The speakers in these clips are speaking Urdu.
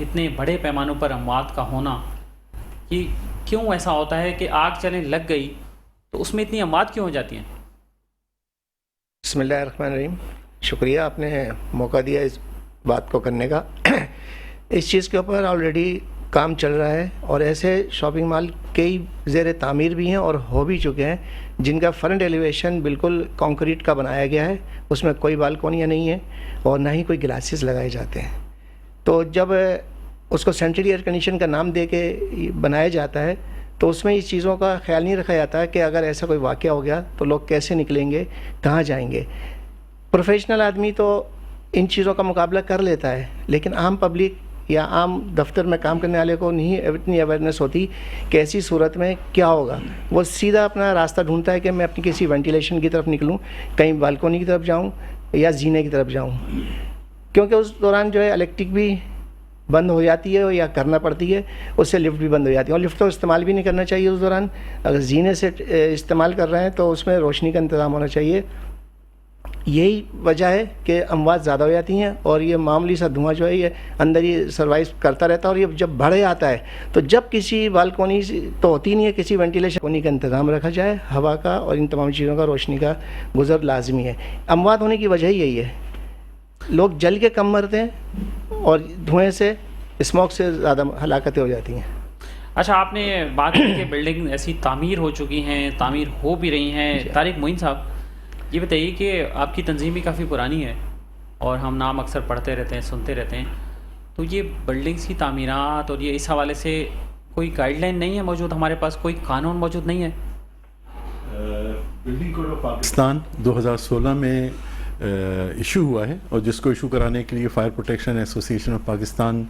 اتنے بڑے پیمانوں پر اموات کا ہونا، یہ کیوں ایسا ہوتا ہے کہ آگ چلیں لگ گئی تو اس میں اتنی اموات کیوں ہو جاتی ہیں؟ بسم اللہ الرحمن الرحیم. شکریہ آپ نے موقع دیا اس بات کو کرنے کا. اس چیز کے اوپر آلریڈی کام چل رہا ہے اور ایسے شاپنگ مال کئی زیر تعمیر بھی ہیں اور ہو بھی چکے ہیں جن کا فرنٹ ایلیویشن بالکل کانکریٹ کا بنایا گیا ہے، اس میں کوئی بالکونیاں نہیں ہیں اور نہ ہی کوئی گلاسز لگائے جاتے ہیں. تو جب اس کو سینٹرل ایئر کنڈیشن کا نام دے کے بنایا جاتا ہے تو اس میں اس چیزوں کا خیال نہیں رکھا جاتا کہ اگر ایسا کوئی واقعہ ہو گیا تو لوگ کیسے نکلیں گے، کہاں جائیں گے. پروفیشنل آدمی تو ان چیزوں کا مقابلہ کر لیتا ہے، لیکن عام پبلک یا عام دفتر میں کام کرنے والے کو نہیں اتنی اویئرنیس ہوتی کہ ایسی صورت میں کیا ہوگا. وہ سیدھا اپنا راستہ ڈھونڈتا ہے کہ میں اپنی کسی وینٹیلیشن کی طرف نکلوں، کہیں بالکونی کی طرف جاؤں یا زینے کی طرف جاؤں، کیونکہ اس دوران جو ہے الیکٹرک بھی بند ہو جاتی ہے یا کرنا پڑتی ہے، اس سے لفٹ بھی بند ہو جاتی ہے اور لفٹ تو استعمال بھی نہیں کرنا چاہیے اس دوران. اگر زینے سے استعمال کر رہے ہیں تو اس میں روشنی کا انتظام ہونا چاہیے. یہی وجہ ہے کہ اموات زیادہ ہو جاتی ہیں اور یہ معمولی سا دھواں جو ہے یہ اندر ہی سروائیو کرتا رہتا ہے اور یہ جب بڑھے آتا ہے تو جب کسی بالکونی تو ہوتی نہیں ہے، کسی وینٹیلیشن کونی کا انتظام رکھا جائے، ہوا کا اور ان تمام چیزوں کا، روشنی کا گزر لازمی ہے. اموات ہونے کی وجہ یہی ہے، لوگ جل کے کم مرتے ہیں اور دھوئیں سے، اسموک سے زیادہ ہلاکتیں ہو جاتی ہیں. اچھا، آپ نے بات کی کہ بلڈنگ ایسی تعمیر ہو چکی ہیں، تعمیر ہو بھی رہی ہیں. طارق معین صاحب، یہ بتائیے کہ آپ کی تنظیم بھی کافی پرانی ہے اور ہم نام اکثر پڑھتے رہتے ہیں، سنتے رہتے ہیں، تو یہ بلڈنگز کی تعمیرات اور یہ اس حوالے سے کوئی گائیڈ لائن نہیں ہے موجود، ہمارے پاس کوئی قانون موجود نہیں ہے؟ بلڈنگ کوڈ آف پاکستان 2016 میں ایشو ہوا ہے اور جس کو ایشو کرانے کے لیے فائر پروٹیکشن ایسوسی ایشن آف پاکستان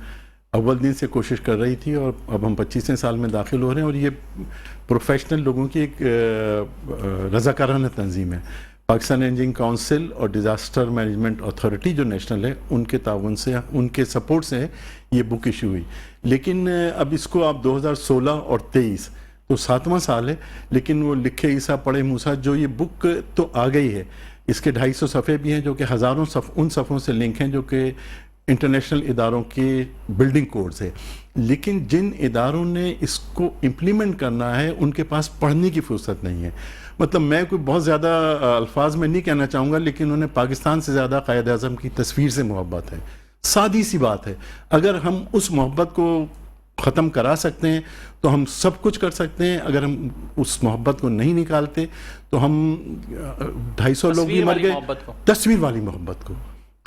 اول دن سے کوشش کر رہی تھی اور اب ہم 25ویں سال میں داخل ہو رہے ہیں اور یہ پروفیشنل لوگوں کی ایک رضاکارانہ تنظیم ہے. پاکستان انجینئرنگ کونسل اور ڈیزاسٹر مینجمنٹ اتھارٹی جو نیشنل ہے، ان کے تعاون سے، ان کے سپورٹ سے یہ بک ایشو ہوئی. لیکن اب اس کو آپ 2016 اور 23 تو 7واں سال ہے، لیکن وہ لکھے عیسیٰ پڑھے موسیٰ جو یہ بک تو آ گئی ہے. اس کے 250 صفحے بھی ہیں جو کہ ہزاروں ان صفحوں سے لنک ہیں جو کہ انٹرنیشنل اداروں کے بلڈنگ کوڈز ہے. لیکن جن اداروں نے اس کو امپلیمنٹ کرنا ہے ان کے پاس پڑھنے کی فرصت نہیں ہے. مطلب میں کوئی بہت زیادہ الفاظ میں نہیں کہنا چاہوں گا، لیکن انہیں پاکستان سے زیادہ قائد اعظم کی تصویر سے محبت ہے. سادی سی بات ہے، اگر ہم اس محبت کو ختم کرا سکتے ہیں تو ہم سب کچھ کر سکتے ہیں. اگر ہم اس محبت کو نہیں نکالتے تو ہم 250 لوگ بھی مر گئے. تصویر والی محبت کو،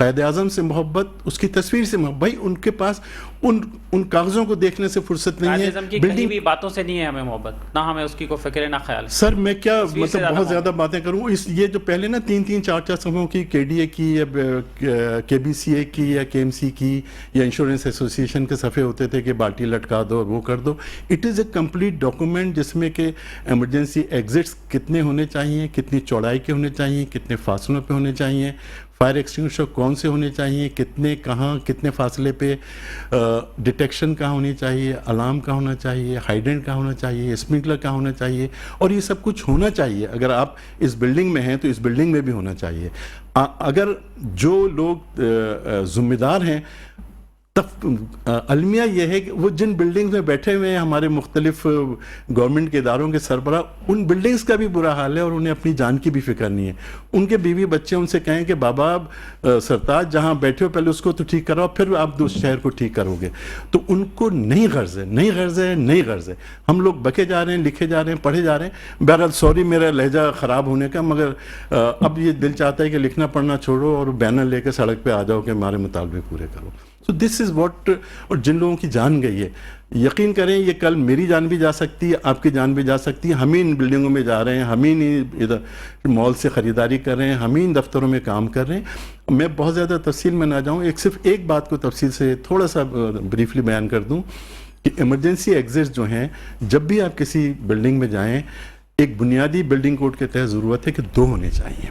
قائد اعظم سے محبت، اس کی تصویر سے محبت. بھائی ان کے پاس ان کاغذوں کو دیکھنے سے فرصت نہیں ہے. بلڈنگ بھی باتوں سے نہیں ہے ہمیں محبت، نہ ہمیں اس کی کوئی فکر ہے نہ خیال. سر میں کیا مطلب بہت زیادہ باتیں کروں. یہ جو پہلے نا 3-3 4-4 صفحوں کی کے ڈی اے کی یا کے بی سی اے کی یا کے ایم سی کی یا انشورنس ایسوسی ایشن کے صفحے ہوتے تھے کہ بالٹی لٹکا دو اور وہ کر دو. It is a complete document جس میں کہ ایمرجنسی ایگزٹس کتنے ہونے چاہیے، کتنی چوڑائی کے ہونے چاہیے، کتنے فاصلوں پہ ہونے چاہیے، فائر ایکسٹنگوشر کون سے ہونے چاہیے، کتنے کہاں کتنے فاصلے پہ، ڈیٹیکشن کہاں ہونی چاہیے، الارم کہاں ہونا چاہیے، ہائیڈرنٹ کہاں ہونا چاہیے، اسپرنکلر کہاں ہونا چاہیے. اور یہ سب کچھ ہونا چاہیے. اگر آپ اس بلڈنگ میں ہیں تو اس بلڈنگ میں بھی ہونا چاہیے. اگر جو لوگ ذمہ دار ہیں، المیہ یہ ہے کہ وہ جن بلڈنگز میں بیٹھے ہوئے ہیں ہمارے مختلف گورنمنٹ کے اداروں کے سربراہ، ان بلڈنگز کا بھی برا حال ہے اور انہیں اپنی جان کی بھی فکر نہیں ہے. ان کے بیوی بچے ان سے کہیں کہ بابا سرتاج جہاں بیٹھے ہو پہلے اس کو تو ٹھیک کراؤ، پھر آپ اس شہر کو ٹھیک کرو گے. تو ان کو نہیں غرض ہے. ہم لوگ بکے جا رہے ہیں، لکھے جا رہے ہیں، پڑھے جا رہے ہیں. بہرحال سوری میرا لہجہ خراب ہونے کا، مگر اب یہ دل چاہتا ہے کہ لکھنا پڑھنا چھوڑو اور بینر لے کے سڑک پہ آ جاؤ کہ ہمارے مطالبے پورے کرو. So this is what، اور جن لوگوں کی جان گئی ہے، یقین کریں یہ کل میری جان بھی جا سکتی ہے، آپ کی جان بھی جا سکتی ہے. ہم ہی ان بلڈنگوں میں جا رہے ہیں، ہم ہی ادھر مال سے خریداری کر رہے ہیں، ہم ہی ان دفتروں میں کام کر رہے ہیں. میں بہت زیادہ تفصیل میں نہ جاؤں، صرف ایک بات کو تفصیل سے تھوڑا سا بریفلی بیان کر دوں کہ ایمرجنسی ایگزٹ جو ہیں، جب بھی آپ کسی بلڈنگ میں جائیں، ایک بنیادی بلڈنگ کوڈ کے تحت ضرورت ہے کہ 2 ہونے چاہیے.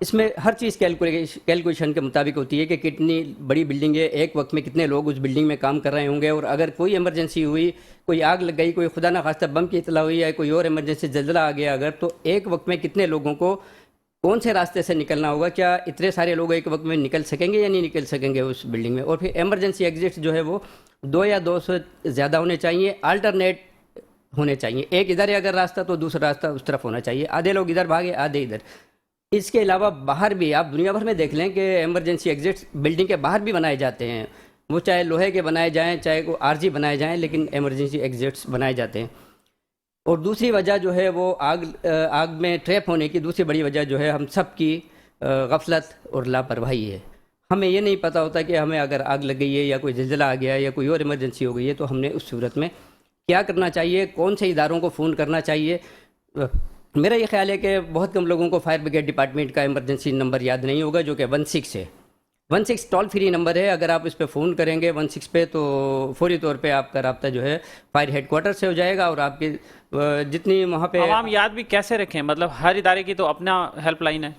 اس میں ہر چیز کیلکولیشن کے مطابق ہوتی ہے کہ کتنی بڑی بلڈنگ ہے، ایک وقت میں کتنے لوگ اس بلڈنگ میں کام کر رہے ہوں گے، اور اگر کوئی ایمرجنسی ہوئی، کوئی آگ لگ گئی، کوئی خدا نخواستہ بم کی اطلاع ہوئی یا کوئی اور ایمرجنسی زلزلہ آ گیا اگر، تو ایک وقت میں کتنے لوگوں کو کون سے راستے سے نکلنا ہوگا، کیا اتنے سارے لوگ ایک وقت میں نکل سکیں گے یا نہیں نکل سکیں گے اس بلڈنگ میں. اور پھر ایمرجنسی ایگزٹ جو ہے وہ 2 یا 2 سے زیادہ ہونے چاہیے، آلٹرنیٹ ہونے چاہیے. ایک ادھر ہے اگر راستہ تو دوسرا راستہ اس طرف ہونا چاہیے، آدھے لوگ ادھر بھاگے آدھے ادھر. اس کے علاوہ باہر بھی آپ دنیا بھر میں دیکھ لیں کہ ایمرجنسی ایگزٹس بلڈنگ کے باہر بھی بنائے جاتے ہیں، وہ چاہے لوہے کے بنائے جائیں چاہے کو عارضی بنائے جائیں، لیکن ایمرجنسی ایگزٹس بنائے جاتے ہیں. اور دوسری وجہ جو ہے وہ آگ میں ٹریپ ہونے کی دوسری بڑی وجہ جو ہے ہم سب کی غفلت اور لاپرواہی ہے. ہمیں یہ نہیں پتہ ہوتا کہ ہمیں اگر آگ لگ گئی ہے یا کوئی زلزلہ آ گیا ہے یا کوئی اور ایمرجنسی ہو گئی ہے تو ہم نے اس صورت میں کیا کرنا چاہیے، کون سے اداروں کو فون کرنا چاہیے. میرا یہ خیال ہے کہ بہت کم لوگوں کو فائر بریگیڈ ڈپارٹمنٹ کا ایمرجنسی نمبر یاد نہیں ہوگا، جو کہ 16 ہے. 16 ٹول فری نمبر ہے. اگر آپ اس پہ فون کریں گے 16 پہ تو فوری طور پہ آپ کا رابطہ جو ہے فائر ہیڈ کوارٹر سے ہو جائے گا. اور آپ کی جتنی وہاں پہ عوام یاد بھی کیسے رکھیں، مطلب ہر ادارے کی تو اپنا ہیلپ لائن ہے،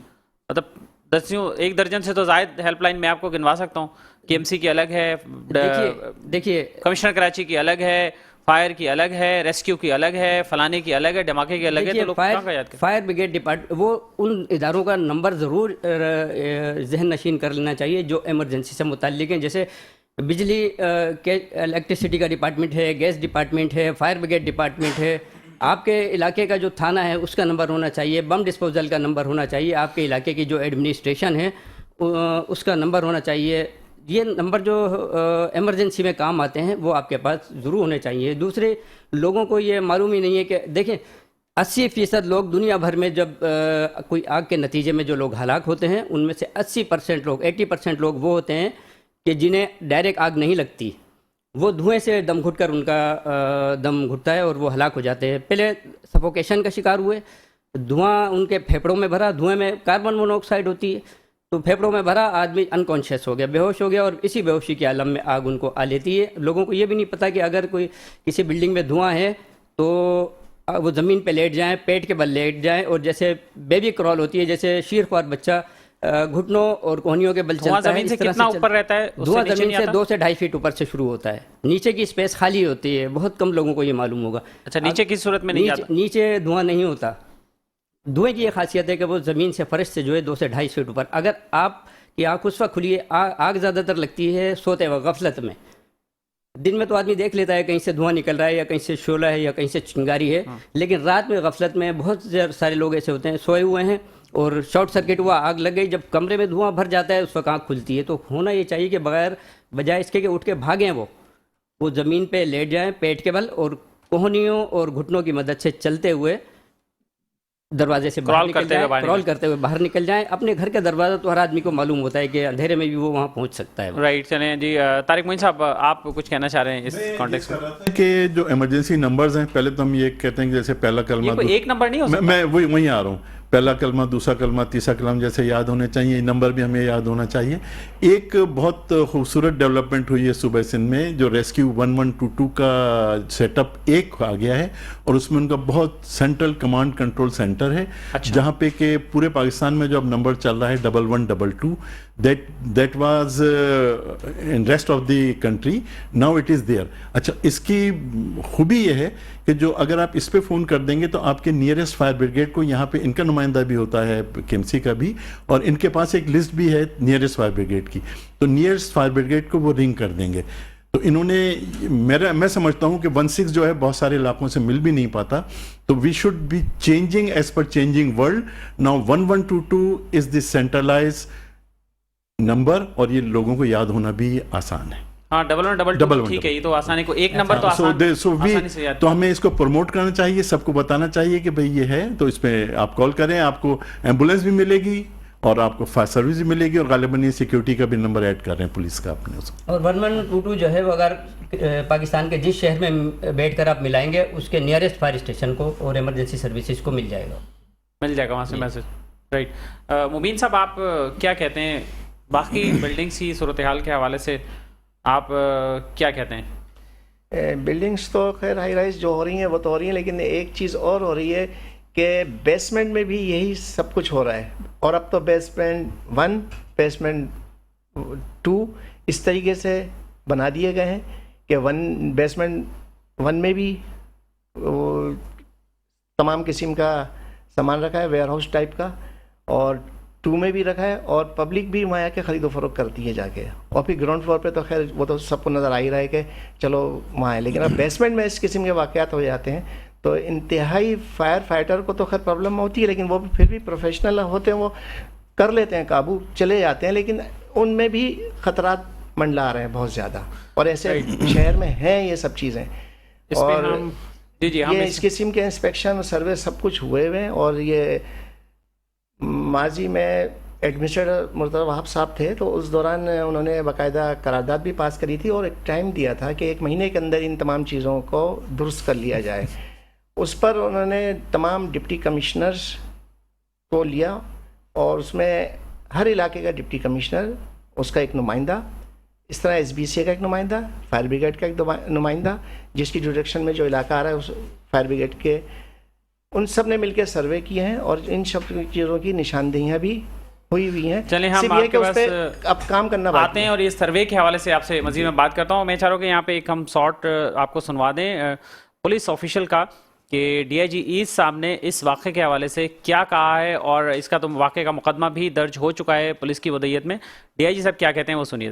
مطلب 1 درجن سے تو زائد ہیلپ لائن میں آپ کو گنوا سکتا ہوں. KMC کی الگ ہے، دیکھیے کمشنر کراچی کی الگ ہے، فائر کی الگ ہے، ریسکیو کی الگ ہے، فلانے کی الگ ہے، دھماکے کی الگ ہے. تو لوگ کہاں کا یاد کریں؟ فائر بریگیڈ ڈپارٹمنٹ وہ ان اداروں کا نمبر ضرور ذہن نشین کر لینا چاہیے جو ایمرجنسی سے متعلق ہیں. جیسے بجلی الیکٹریسٹی کا ڈپارٹمنٹ ہے، گیس ڈپارٹمنٹ ہے، فائر بریگیڈ ڈپارٹمنٹ ہے. آپ کے علاقے کا جو تھانہ ہے اس کا نمبر ہونا چاہیے، بم ڈسپوزل کا نمبر ہونا چاہیے، آپ کے علاقے کی جو ایڈمنسٹریشن ہے اس کا نمبر ہونا چاہیے. یہ نمبر جو ایمرجنسی میں کام آتے ہیں وہ آپ کے پاس ضرور ہونے چاہیے. دوسرے لوگوں کو یہ معلوم ہی نہیں ہے کہ دیکھیں 80% لوگ دنیا بھر میں جب کوئی آگ کے نتیجے میں جو لوگ ہلاک ہوتے ہیں ان میں سے 80% لوگ 80% لوگ وہ ہوتے ہیں کہ جنہیں ڈائریکٹ آگ نہیں لگتی، وہ دھوئیں سے دم گھٹ کر ان کا دم گھٹتا ہے اور وہ ہلاک ہو جاتے ہیں. پہلے سفوکیشن کا شکار ہوئے، دھواں ان کے پھیپھڑوں میں بھرا، دھوئیں میں کاربن مونوکسائڈ ہوتی ہے تو پھیپھڑوں میں بھرا، آدمی انکانشیس ہو گیا، بے ہوش ہو گیا، اور اسی بے ہوشی کے عالم میں آگ ان کو آ لیتی ہے. لوگوں کو یہ بھی نہیں پتہ کہ اگر کوئی کسی بلڈنگ میں دھواں ہے تو وہ زمین پہ لیٹ جائیں، پیٹ کے بل لیٹ جائیں، اور جیسے بیبی کرال ہوتی ہے، جیسے شیر خوار بچہ گھٹنوں اور کوہنیوں کے بل چلتا ہے، اس طرح سے اوپر رہتا ہے. دھواں زمین سے 2 سے 2.5 فٹ اوپر سے شروع ہوتا ہے. نیچے کی اسپیس خالی ہوتی ہے، بہت کم لوگوں کو یہ معلوم ہوگا. اچھا، نیچے کی صورت میں نہیں جاتا؟ نیچے دھواں نہیں ہوتا. دھوئیں کی یہ خاصیت ہے کہ وہ زمین سے فرش سے جو ہے 2 سے 2.5 فٹ اوپر. اگر آپ کی آنکھ اس وقت کھلی ہے، آگ زیادہ تر لگتی ہے سوتے وقت غفلت میں. دن میں تو آدمی دیکھ لیتا ہے کہیں سے دھواں نکل رہا ہے یا کہیں سے شعلہ ہے یا کہیں سے چنگاری ہے، لیکن رات میں غفلت میں بہت سارے لوگ ایسے ہوتے ہیں سوئے ہوئے ہیں اور شارٹ سرکٹ ہوا، آگ لگ گئی. جب کمرے میں دھواں بھر جاتا ہے اس وقت آنکھ کھلتی ہے. تو ہونا یہ چاہیے کہ بجائے اس کے کہ اٹھ کے بھاگیں وہ زمین پہ لیٹ جائیں پیٹ کے بل، اور کوہنیوں اور گھٹنوں کی مدد سے چلتے ہوئے دروازے سے کرال کرتے ہوئے باہر نکل جائیں. اپنے گھر کا دروازہ تو ہر آدمی کو معلوم ہوتا ہے کہ اندھیرے میں بھی وہ وہاں پہنچ سکتا ہے. رائٹ. چلیں جی، طارق معین صاحب آپ کچھ کہنا چاہ رہے ہیں اس کانٹیکسٹ میں؟ کہ جو ایمرجنسی نمبرز ہیں، پہلے تو ہم یہ کہتے ہیں کہ جیسے پہلا کلمہ، ایک نمبر نہیں ہو سکتا، میں وہیں آ رہا ہوں، پہلا کلمہ، دوسرا کلمہ، تیسرا کلمہ جیسے یاد ہونے چاہیے، یہ نمبر بھی ہمیں یاد ہونا چاہیے. ایک بہت خوبصورت ڈیولپمنٹ ہوئی ہے صوبہ سندھ میں، جو ریسکیو 1122 کا سیٹ اپ ایک آ گیا ہے، اور اس میں ان کا بہت سینٹرل کمانڈ کنٹرول سینٹر ہے، جہاں پہ کہ پورے پاکستان میں جو اب نمبر چل رہا ہے 1122 that was in rest of the country, now it is there. اچھا، اس کی خوبی یہ ہے کہ جو اگر آپ اس پہ فون کر دیں گے تو آپ کے نیئرسٹ فائر بریگیڈ کو، یہاں پہ ان کا نمائندہ بھی ہوتا ہے KMC کا بھی، اور ان کے پاس ایک لسٹ بھی ہے نیئرسٹ فائر بریگیڈ کی، تو نیئرسٹ فائر بریگیڈ کو وہ رنگ کر دیں گے. تو انہوں نے میں سمجھتا ہوں کہ 16 جو ہے بہت سارے علاقوں سے مل بھی نہیں پاتا، تو we should be changing as per changing world. Now 1122 is the centralise number, اور یہ لوگوں کو یاد ہونا بھی آسان ہے. ہاں، 1122 ٹھیک ہے، یہ تو آسانی کو ایک نمبر تو آسانی سے یاد. تو ہمیں اس کو پروموٹ کرنا چاہیے، سب کو بتانا چاہیے کہ بھئی یہ ہے، تو اس پہ آپ کال کریں، آپ کو ایمبولینس بھی ملے گی اور آپ کو فائر سروس بھی ملے گی، اور غالباً یہ سیکیورٹی کا بھی نمبر ایڈ کر رہے ہیں پولیس کا اپنے اس کو. اور 1122 جو ہے وہ اگر پاکستان کے جس شہر میں بیٹھ کر آپ ملائیں گے اس کے نیئرسٹ فائر اسٹیشن کو اور ایمرجنسی سروسز کو مل جائے گا وہاں سے میسج. رائٹ. مبین صاحب آپ کیا کہتے ہیں باقی بلڈنگس کی صورتحال کے حوالے سے، آپ کیا کہتے ہیں؟ بلڈنگس تو خیر ہائی رائز جو ہو رہی ہیں وہ تو ہو رہی ہیں، لیکن ایک چیز اور ہو رہی ہے کہ بیسمنٹ میں بھی یہی سب کچھ ہو رہا ہے، اور اب تو بیسمنٹ 1 بیسمنٹ 2 اس طریقے سے بنا دیے گئے ہیں کہ بیسمنٹ 1 میں بھی تمام قسم کا سامان رکھا ہے، ویئر ہاؤس ٹائپ کا، اور 2 میں بھی رکھا ہے، اور پبلک بھی وہاں کے خرید و فروخت کرتی ہے جا کے. اور پھر گراؤنڈ فلور پہ تو خیر وہ تو سب کو نظر آ ہی رہا ہے کہ چلو وہاں ہے، لیکن اب بیسمنٹ میں اس قسم کے واقعات ہو جاتے ہیں تو انتہائی فائر فائٹر کو تو خیر پرابلم ہوتی ہے، لیکن وہ پھر بھی پروفیشنل ہوتے ہیں، وہ کر لیتے ہیں قابو، چلے جاتے ہیں، لیکن ان میں بھی خطرات منڈلا رہے ہیں بہت زیادہ، اور ایسے شہر میں ہیں یہ سب چیزیں. اور یہ اس قسم کے انسپیکشن اور سروے سب کچھ ہوئے ہوئے ہیں. اور یہ ماضی میں ایڈمنسٹریٹر مرتضی وہاب صاحب تھے تو اس دوران انہوں نے باقاعدہ قرارداد بھی پاس کری تھی اور ایک ٹائم دیا تھا کہ 1 مہینے کے اندر ان تمام چیزوں کو درست کر لیا جائے. اس پر انہوں نے تمام ڈپٹی کمشنرز کو لیا، اور اس میں ہر علاقے کا ڈپٹی کمشنر، اس کا ایک نمائندہ، اس طرح ایس بی سی کا ایک نمائندہ، فائر بریگیڈ کا ایک نمائندہ، جس کی ڈائریکشن میں جو علاقہ آ رہا ہے اس فائر بریگیڈ کے، ان سب نے مل کے سروے کیے ہیں اور ان سب چیزوں کی نشاندہیاں بھی ہوئی ہوئی ہیں. چلیں ہم آپ کے پاس اب کام کرنا آتے ہیں اور اس سروے کے حوالے سے آپ سے مزید میں بات کرتا ہوں. میں چاہ رہا ہوں کہ یہاں پہ ایک ہم شارٹ آپ کو سنوا دیں پولیس آفیشل کا کہ ڈی آئی جی ایسٹ صاحب نے اس واقعے کے حوالے سے کیا کہا ہے، اور اس کا تو واقعے کا مقدمہ بھی درج ہو چکا ہے پولیس کی ودیت میں. ڈی آئی جی صاحب کیا کہتے ہیں وہ سنیے.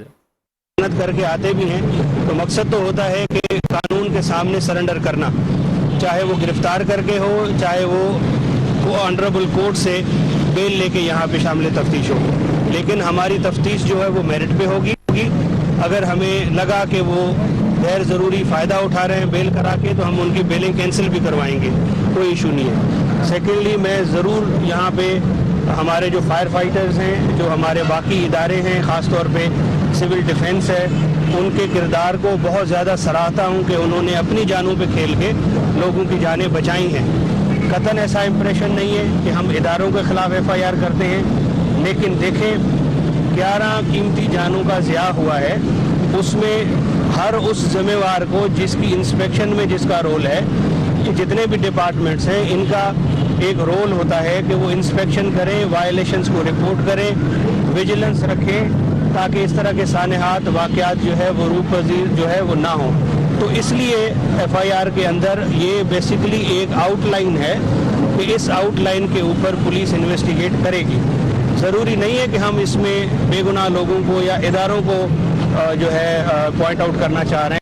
کر کے آتے بھی ہیں تو مقصد تو ہوتا ہے کہ قانون کے سامنے سرنڈر کرنا، چاہے وہ گرفتار کر کے ہو، چاہے وہ آنریبل کورٹ سے بیل لے کے یہاں پہ شامل تفتیش ہو. لیکن ہماری تفتیش جو ہے وہ میرٹ پہ ہوگی. اگر ہمیں لگا کہ وہ غیر ضروری فائدہ اٹھا رہے ہیں بیل کرا کے تو ہم ان کی بیلنگ کینسل بھی کروائیں گے، کوئی ایشو نہیں ہے. سیکنڈلی میں ضرور یہاں پہ ہمارے جو فائر فائٹرز ہیں، جو ہمارے باقی ادارے ہیں، خاص طور پہ سول ڈیفنس ہے، ان کے کردار کو بہت زیادہ سراہتا ہوں کہ انہوں نے اپنی جانوں پہ کھیل کے لوگوں کی جانیں بچائی ہیں. قطعاً ایسا امپریشن نہیں ہے کہ ہم اداروں کے خلاف ایف آئی آر کرتے ہیں، لیکن دیکھیں 11 قیمتی جانوں کا ضیاع ہوا ہے. اس میں ہر اس ذمہ وار کو جس کی انسپیکشن میں جس کا رول ہے، جتنے بھی ڈپارٹمنٹس ہیں ان کا ایک رول ہوتا ہے کہ وہ انسپیکشن کریں، وائلیشنز کو رپورٹ کریں، ویجیلنس رکھیں، تاکہ اس طرح کے سانحات واقعات جو ہے وہ روح پذیر جو ہے وہ نہ ہوں. تو اس لیے ایف آئی آر کے اندر یہ بیسیکلی ایک آؤٹ لائن ہے کہ اس آؤٹ لائن کے اوپر پولیس انویسٹیگیٹ کرے گی. ضروری نہیں ہے کہ ہم اس میں بے گناہ لوگوں کو یا اداروں کو جو ہے پوائنٹ آؤٹ کرنا چاہ رہے ہیں.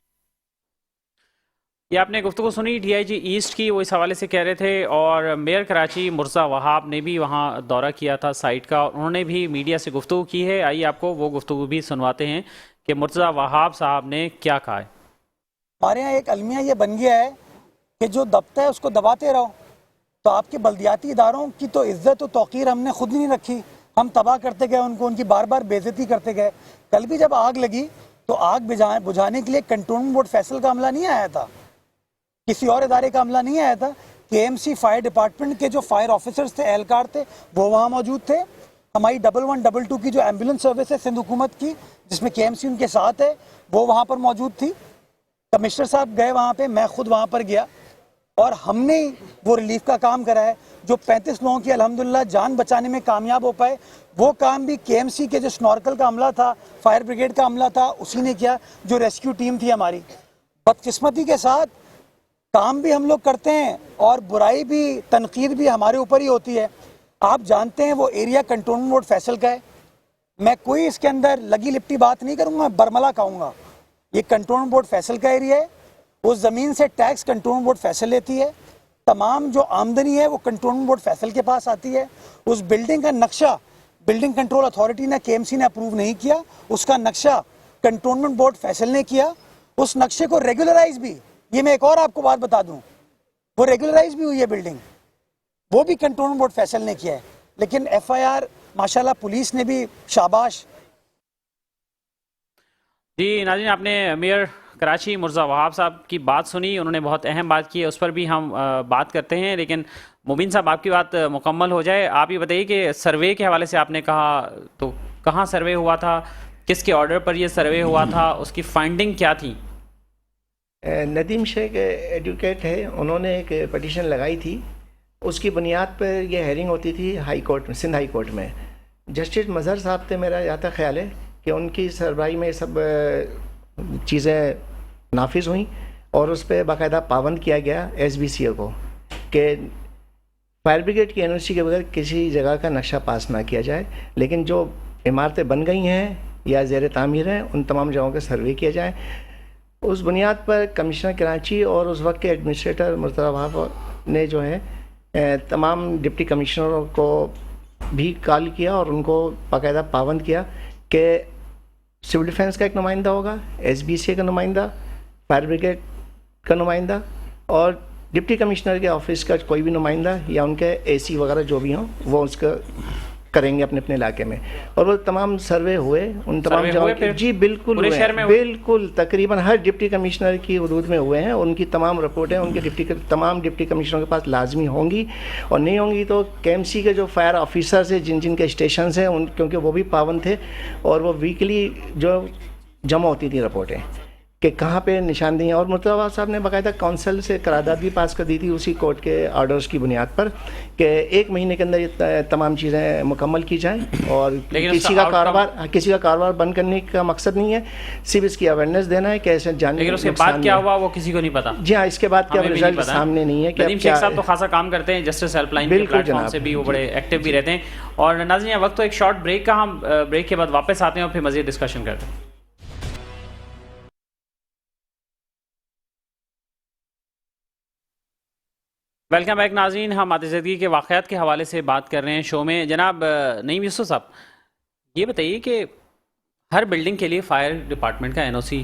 یہ آپ نے گفتگو سنی ڈی آئی جی ایسٹ کی، وہ اس حوالے سے کہہ رہے تھے. اور میئر کراچی مرزا وہاب نے بھی وہاں دورہ کیا تھا سائٹ کا، انہوں نے بھی میڈیا سے گفتگو کی ہے. آئیے آپ کو وہ گفتگو بھی سنواتے ہیں کہ مرزا وہاب صاحب نے کیا کہا ہے. ہمارے یہاں ایک المیہ یہ بن گیا ہے کہ جو دبتا ہے اس کو دباتے رہو. تو آپ کے بلدیاتی اداروں کی تو عزت و توقیر ہم نے خود نہیں رکھی، ہم تباہ کرتے گئے ان کو، ان کی بار بار بے عزتی کرتے گئے. کل بھی جب آگ لگی تو آگ بجھانے کے لیے کنٹرولمنٹ بورڈ فیصل کا عملہ نہیں آیا تھا، کسی اور ادارے کا عملہ نہیں آیا تھا. کے ایم سی فائر ڈپارٹمنٹ کے جو فائر آفیسرز تھے، اہلکار تھے، وہ وہاں موجود تھے. ہماری 1112 کی جو ایمبولینس سروس ہے سندھ حکومت کی، جس میں کے ایم سی ان کے ساتھ ہے، وہ وہاں پر موجود تھی. کمشنر صاحب گئے وہاں پہ، میں خود وہاں پر گیا، اور ہم نے وہ ریلیف کا کام کرا ہے. جو 35 لوگوں کی الحمدللہ جان بچانے میں کامیاب ہو پائے، وہ کام بھی کے ایم سی کے جو سنورکل کا عملہ تھا، فائر بریگیڈ کا عملہ تھا، اسی نے کیا، جو ریسکیو ٹیم تھی ہماری. بدقسمتی کے ساتھ کام بھی ہم لوگ کرتے ہیں اور برائی بھی، تنقید بھی ہمارے اوپر ہی ہوتی ہے. آپ جانتے ہیں وہ ایریا کنٹرولمنٹ بورڈ فیصل کا ہے. میں کوئی اس کے اندر لگی لپٹی بات نہیں کروں گا، برملا کہوں گا. یہ کنٹرولمنٹ بورڈ فیصل کا ایریا ہے. اس زمین سے ٹیکس کنٹرولمنٹ بورڈ فیصل لیتی ہے. تمام جو آمدنی ہے وہ کنٹرولمنٹ بورڈ فیصل کے پاس آتی ہے. اس بلڈنگ کا نقشہ بلڈنگ کنٹرول اتھارٹی نے، کے ایم سی نے اپروو نہیں کیا، اس کا نقشہ کنٹرولمنٹ بورڈ فیصل نے کیا. اس نقشے کو ریگولرائز بھی، یہ میں ایک اور آپ کو بات بتا دوں، وہ ریگولرائز بھی ہوئی ہے بلڈنگ، وہ بھی کنٹرولمنٹ بورڈ فیصل نے کیا ہے. لیکن ایف آئی آر ماشاءاللہ پولیس نے بھی شاباش. جی ناظرین، آپ نے میئر کراچی مرزا وہاب صاحب کی بات سنی، انہوں نے بہت اہم بات کی ہے، اس پر بھی ہم بات کرتے ہیں. لیکن مبین صاحب آپ کی بات مکمل ہو جائے، آپ یہ بتائیے کہ سروے کے حوالے سے آپ نے کہا، تو کہاں سروے ہوا تھا، کس کے آرڈر پر یہ سروے ہوا تھا، اس کی فائنڈنگ کیا تھی؟ ندیم شیخ ایڈوکیٹ ہے، انہوں نے ایک پٹیشن لگائی تھی اس کی بنیاد پر یہ ہیئرنگ ہوتی تھی ہائی کورٹ میں، سندھ ہائی کورٹ میں. جسٹس مظہر صاحب تھے، میرا یہاں تک خیال ہے کہ ان کی سربراہی میں سب چیزیں نافذ ہوئیں اور اس پہ باقاعدہ پابند کیا گیا ایس بی سی اے کو کہ فائر بریگیڈ کی این او سی کے بغیر کسی جگہ کا نقشہ پاس نہ کیا جائے، لیکن جو عمارتیں بن گئی ہیں یا زیر تعمیر ہیں ان تمام جگہوں کا سروے کیا جائے. اس بنیاد پر کمشنر کراچی اور اس وقت کے ایڈمنسٹریٹر مرتضیٰ وہاب نے جو ہے تمام ڈپٹی کمشنروں کو بھی کال کیا اور ان کو باقاعدہ پابند کیا کہ سول ڈیفنس کا ایک نمائندہ ہوگا، ایس بی سی کا نمائندہ، فائر بریگیڈ کا نمائندہ اور ڈپٹی کمشنر کے آفس کا کوئی بھی نمائندہ یا ان کے اے سی وغیرہ جو بھی ہوں وہ اس کا کریں گے اپنے اپنے علاقے میں. اور وہ تمام سروے ہوئے ان تمام جگہوں کے. جی بالکل بالکل تقریباً ہر ڈپٹی کمشنر کی حدود میں ہوئے ہیں. ان کی تمام رپورٹیں ان کے تمام ڈپٹی کمشنروں کے پاس لازمی ہوں گی، اور نہیں ہوں گی تو کے ایم سی کے جو فائر آفیسرز ہیں جن کے اسٹیشنز ہیں کیونکہ وہ بھی پابند تھے اور وہ ویکلی جو جمع ہوتی تھیں رپورٹیں کہ کہاں پہ نشاندہی ہیں. اور مرتضیٰ صاحب نے باقاعدہ کونسل سے قرارداد بھی پاس کر دی تھی اسی کورٹ کے آرڈرز کی بنیاد پر کہ 1 مہینے کے اندر یہ تمام چیزیں مکمل کی جائیں. اور کسی کا کاروبار بند کرنے کا مقصد نہیں ہے، صرف اس کی اویئرنیس دینا ہے کہ ایسے جاننے. لیکن اس کے بعد کیا ہوا وہ کسی کو نہیں پتا. جی ہاں، اس کے بعد کیا رزلٹ سامنے نہیں ہے. ندیم شیخ صاحب تو خاصا کام کرتے ہیں جسٹس ہیلپ لائن کے پلیٹ فارم سے بھی، وہ بڑے ایکٹیو بھی رہتے ہیں. اور ناظرین وقت تو ایک شارٹ بریک کا، ہم بریک کے بعد واپس آتے ہیں اور پھر مزید ڈسکشن کرتے ہیں. ویلکم بیک ناظرین، ہم آتشزدگی کے واقعات کے حوالے سے بات کر رہے ہیں شو میں. جناب نعیم یوسف صاحب، یہ بتائیے کہ ہر بلڈنگ کے لیے فائر ڈپارٹمنٹ کا این او سی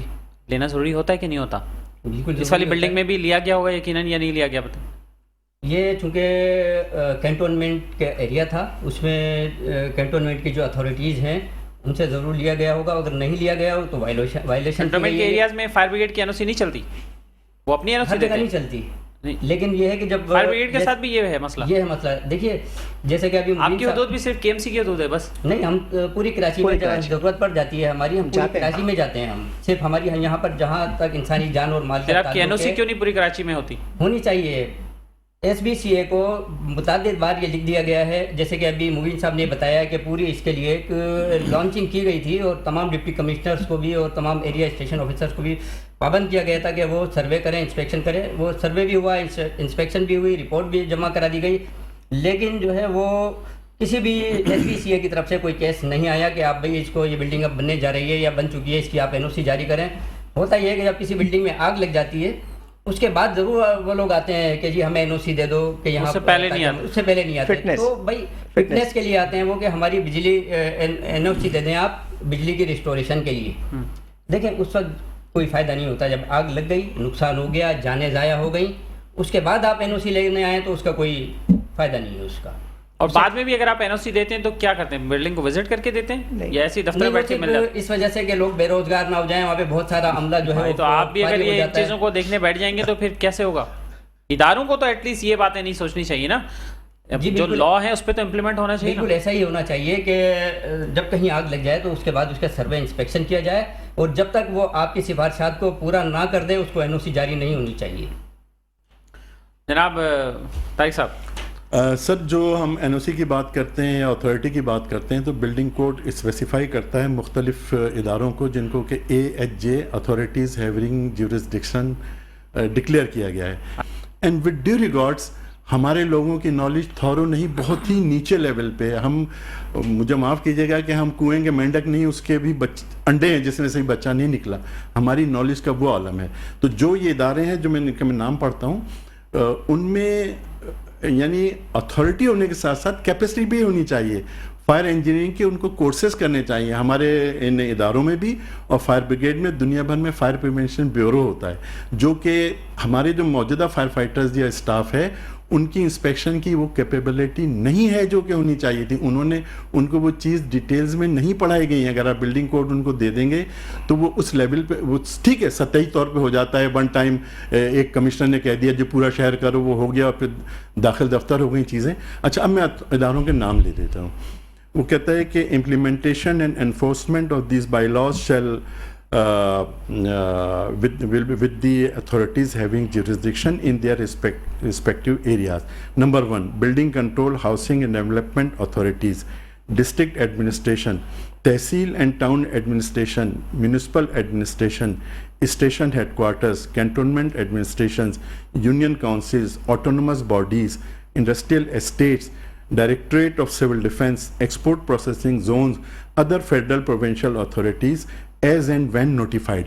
لینا ضروری ہوتا ہے کہ نہیں ہوتا؟ بالکل. اس والی بلڈنگ میں بھی لیا گیا ہوگا یقیناً یا نہیں لیا گیا؟ بتائیں. یہ چونکہ کینٹونمنٹ کا ایریا تھا، اس میں کینٹونمنٹ کی جو اتھارٹیز ہیں ان سے ضرور لیا گیا ہوگا. اگر نہیں لیا گیا ہو تو وائلیشن. کینٹونمنٹ کے ایریاز میں فائر بریگیڈ کی این او سی نہیں چلتی، وہ اپنی این او سی نہیں چلتی. لیکن یہ ہے کہ جب فائر بریگیڈ کے ساتھ بھی یہ ہے مسئلہ. دیکھیے جیسے کہ ابھی آپ کی حدود بھی صرف کے ایم سی کی حدود ہے بس؟ نہیں، ہم پوری کراچی میں ضرورت پڑ جاتی ہے ہماری، ہم پوری کراچی میں جاتے ہیں. ہم صرف ہماری یہاں پر جہاں تک انسانی جان اور مال پھر آپ کی این او سی کیوں نہیں پوری کراچی میں ہوتی؟ ہونی چاہیے. ایس بی سی اے کو متعدد بار یہ لکھ دیا گیا ہے، جیسے کہ ابھی مبین صاحب نے بتایا کہ پوری اس کے لیے ایک لانچنگ کی گئی تھی اور تمام ڈپٹی کمشنرز کو بھی اور تمام ایریا اسٹیشن آفیسرز کو بھی پابند کیا گیا تھا کہ وہ سروے کریں، انسپیکشن کریں. وہ سروے بھی ہوا، انسپیکشن بھی ہوئی، رپورٹ بھی جمع کرا دی گئی. لیکن جو ہے وہ کسی بھی ایس بی سی اے کی طرف سے کوئی کیس نہیں آیا کہ آپ بھائی اس کو یہ بلڈنگ اب بننے جا رہی ہے یا بن چکی ہے، اس کی آپ این او سی جاری کریں. ہوتا یہ ہے کہ جب کسی بلڈنگ میں آگ لگ جاتی ہے اس کے بعد ضرور وہ لوگ آتے ہیں کہ جی ہمیں این او سی دے دو، کہ یہاں اس سے پہلے نہیں آتے. تو بھائی فٹنس کے لیے آتے ہیں وہ کہ ہماری بجلی این او سی دے دیں آپ بجلی کی ریسٹوریشن کے لیے. دیکھیں اس وقت کوئی فائدہ نہیں ہوتا. جب آگ لگ گئی، نقصان ہو گیا، جانیں ضائع ہو گئیں، اس کے بعد آپ این او سی لینے آئیں تو اس کا کوئی فائدہ نہیں ہے اس کا. اور بعد میں بھی اگر آپ این او سی دیتے ہیں تو کیا کرتے ہیں؟ بلڈنگ کو وزٹ کر کے دیتے ہیں یا ایسے دفتر بیٹھ کے مل جاتے ہیں؟ اس وجہ سے کہ لوگ بے روزگار نہ ہو جائیں، وہاں پہ بہت سارا عملہ جو ہے. تو آپ بھی اگر یہ چیزوں کو دیکھنے بیٹھ جائیں گے تو پھر کیسے ہوگا؟ اداروں کو تو ایٹ لیسٹ یہ باتیں نہیں سوچنی چاہیے نا، جو لا ہے اس پہ تو امپلیمنٹ ہونا چاہیے. بالکل ایسا ہی ہونا چاہیے کہ جب کہیں آگ لگ جائے تو اس کے بعد اس کا سروے انسپیکشن کیا جائے، اور جب تک وہ آپ کی سفارشات کو پورا نہ کر دیں اس کو این او سی جاری نہیں ہونی چاہیے. جناب طارق صاحب. سر جو ہم این او سی کی بات کرتے ہیں یا اتھارٹی کی بات کرتے ہیں تو بلڈنگ کوڈ اسپیسیفائی کرتا ہے مختلف اداروں کو جن کو کہ AHJ اتھارٹیز ہیونگ جیورسڈکشن ڈکلیئر کیا گیا ہے. اینڈ ود ڈیو ریگارڈس ہمارے لوگوں کی نالج تھورو نہیں، بہت ہی نیچے لیول پہ. ہم مجھے معاف کیجیے گا کہ ہم کنویں کے مینڈک نہیں، اس کے بھی انڈے ہیں جس میں سے بچہ نہیں نکلا. ہماری نالج کا وہ عالم ہے. تو جو یہ ادارے ہیں جو میں نام پڑھتا ہوں ان میں یعنی اتھارٹی ہونے کے ساتھ ساتھ کیپیسٹی بھی ہونی چاہیے. فائر انجینئرنگ کے ان کو کورسز کرنے چاہیے ہمارے ان اداروں میں بھی. اور فائر بریگیڈ میں دنیا بھر میں فائر پریونشن بیورو ہوتا ہے جو کہ ہمارے جو موجودہ فائر فائٹرز یا اسٹاف ہے ان کی انسپیکشن کی وہ کیپیبلٹی نہیں ہے جو کہ ہونی چاہیے تھی. ان کو وہ چیز ڈیٹیلز میں نہیں پڑھائی گئی ہیں. اگر آپ بلڈنگ کوڈ ان کو دے دیں گے تو وہ اس لیول پہ وہ ٹھیک ہے سطحی طور پہ ہو جاتا ہے. ون ٹائم ایک کمشنر نے کہہ دیا جو پورا شہر کرو وہ ہو گیا اور پھر داخل دفتر ہو گئی چیزیں. اچھا اب میں اداروں کے نام لے دیتا ہوں. وہ کہتا ہے کہ implementation and enforcement of these by laws shell with the authorities having jurisdiction in their respective areas. Number 1, building control, housing and development authorities, district administration, tehsil and town administration, municipal administration, station headquarters, cantonment administrations, union councils, autonomous bodies, industrial estates, Directorate of Civil Defense, export processing zones, other federal provincial authorities as and when notified.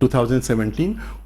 2017,